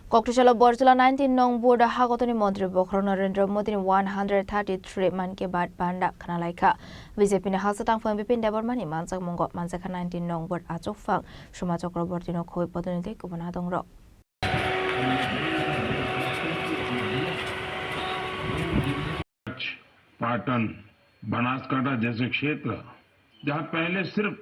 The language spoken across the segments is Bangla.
Koktishala Borjala 19 Nong Boda Hagotoni Mantri Bokhro Narendra Modi 133 Man Ki Baat Banda Khanalaika BJP ne Hasatang Phang Bipin Debormani Mansak Mongok Mansakha 19 Nong Bod Achok Phang Shoma Chakraborty no Khoi Podonite Kubana Dongro Patan Banaskantha जैसे क्षेत्र जहां पहले सिर्फ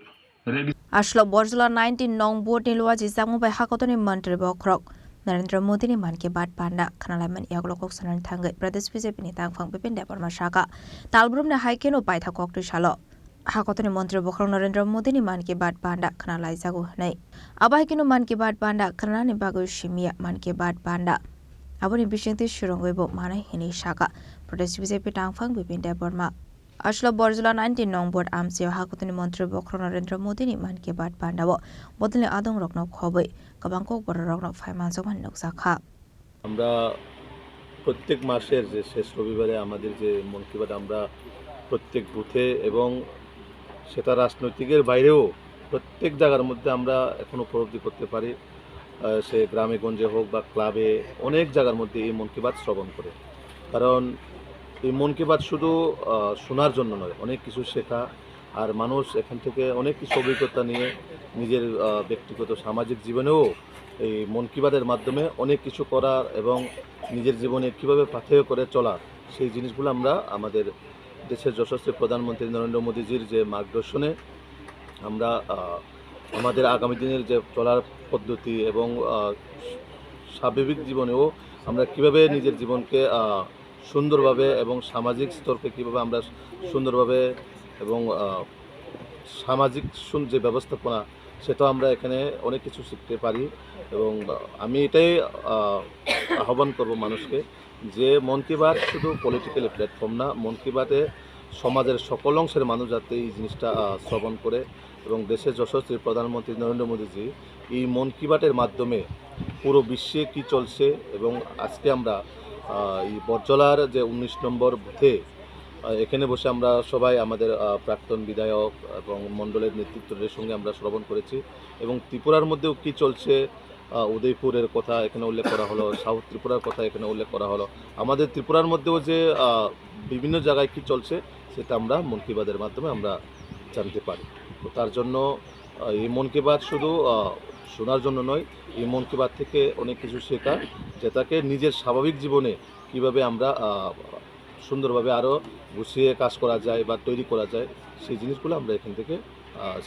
Ashlo Borjala 19 Nong Bod ni Luaji Zamu by Hagotoni Mantri Bokhro Narendra Modi ni Man Ki Baat Banda Khanalaiman Yaglokok Sanan Thangai Pradesh BJP ni Tang Phang Bipin Deborma Shaka Talbrum ne Haikeno Paitha Koktishala Hakotoni Mantri Bokhro Narendra Modi ni Man Ki Baat Banda Khanalai Jagu Nei Abaikeno Man Ki Baat Banda Khanani Bagu Shimia Man Ki Baat Banda Aboni Bishenti Shurongwebo Mana Hini Shaka Pradesh BJP Tang Phang Bipin Deborma Ashlo Borjala 19 Nong Bod Amsio Hakotoni Mantri Bokhro Narendra Modi ni Man Ki Baat Banda bo Bodle Adong Rokno Khoboi Kabangkok Bor Rokno 5 months of Nokzakha আমরা প্রত্যেক মাসের যে শেষ রবিবারে আমাদের যে মন কি বাত আমরা প্রত্যেক বুথে এবং সেটা রাজনৈতিকের বাইরেও প্রত্যেক জায়গার মধ্যে আমরা এখন উপলব্ধি করতে পারি সে গ্রামে গঞ্জে হোক বা ক্লাবে অনেক জায়গার মধ্যে এই মন কি বাত শ্রবণ করে কারণ এই মন কি বাত শুধু শোনার জন্য নয় অনেক কিছু শেখা আর মানুষ এখান থেকে অনেক কিছু অভিজ্ঞতা নিয়ে নিজের ব্যক্তিগত সামাজিক জীবনেও এই মন কি বাতের মাধ্যমে অনেক কিছু করার এবং নিজের জীবনে কীভাবে পাথেয় করে চলা সেই জিনিসগুলো আমরা আমাদের দেশের যশস্বী প্রধানমন্ত্রী নরেন্দ্র মোদীজির যে মার্গদর্শনে আমরা আমাদের আগামী দিনের যে চলার পদ্ধতি এবং স্বাভাবিক জীবনেও আমরা কীভাবে নিজের জীবনকে সুন্দরভাবে এবং সামাজিক স্তরকে কীভাবে আমরা সুন্দরভাবে এবং সামাজিক যে ব্যবস্থাপনা সেটা আমরা এখানে অনেক কিছু শিখতে পারি এবং আমি এটাই আহ্বান করব মানুষকে যে মন কি বাত শুধু পলিটিক্যাল প্ল্যাটফর্ম না মন কি বাতে সমাজের সকল অংশের মানুষ যাতে এই জিনিসটা শ্রবণ করে এবং দেশের যশস্বী প্রধানমন্ত্রী নরেন্দ্র মোদীজি এই মন কি বাতের মাধ্যমে পুরো বিশ্বে কি চলছে এবং আজকে আমরা এই বরজলার যে 19 নম্বর বুথে এখানে বসে আমরা সবাই আমাদের প্রাক্তন বিধায়ক এবং মণ্ডলের নেতৃত্বের সঙ্গে আমরা শ্রবণ করেছি এবং ত্রিপুরার মধ্যেও কি চলছে উদয়পুরের কথা এখানে উল্লেখ করা হলো সাউথ ত্রিপুরার কথা এখানে উল্লেখ করা হলো আমাদের ত্রিপুরার মধ্যেও যে বিভিন্ন জায়গায় কি চলছে সেটা আমরা মন কি বাতের মাধ্যমে আমরা জানতে পারি তো তার জন্য এই মন কি বাত শুধু শোনার জন্য নয় এই মন কি বাত থেকে অনেক কিছু শেখা যেটাকে নিজের স্বাভাবিক জীবনে কিভাবে আমরা সুন্দরভাবে আরও গুছিয়ে কাজ করা যায় বা তৈরি করা যায় সেই জিনিসগুলো আমরা এখান থেকে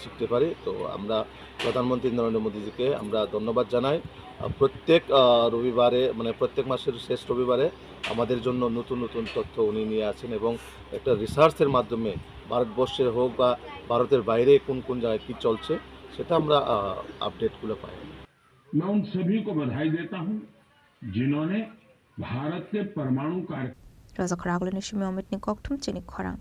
শিখতে পারি তো আমরা প্রধানমন্ত্রী নরেন্দ্র মোদীজিকে আমরা ধন্যবাদ জানাই প্রত্যেক রবিবারে মানে প্রত্যেক মাসের শেষ রবিবারে আমাদের জন্য নতুন নতুন তথ্য উনি নিয়ে আসেন এবং একটা রিসার্চের মাধ্যমে ভারতবর্ষের হোক বা ভারতের বাইরে কোন কোন জায়গায় কী চলছে সেটা আমরা আপডেটগুলো পাই मैं उन सभी को बधाई देता हूं जिन्होंने भारत के परमाणु कार्य Raza Kharagulani Shimi Omit ni Koktum Chini Khorang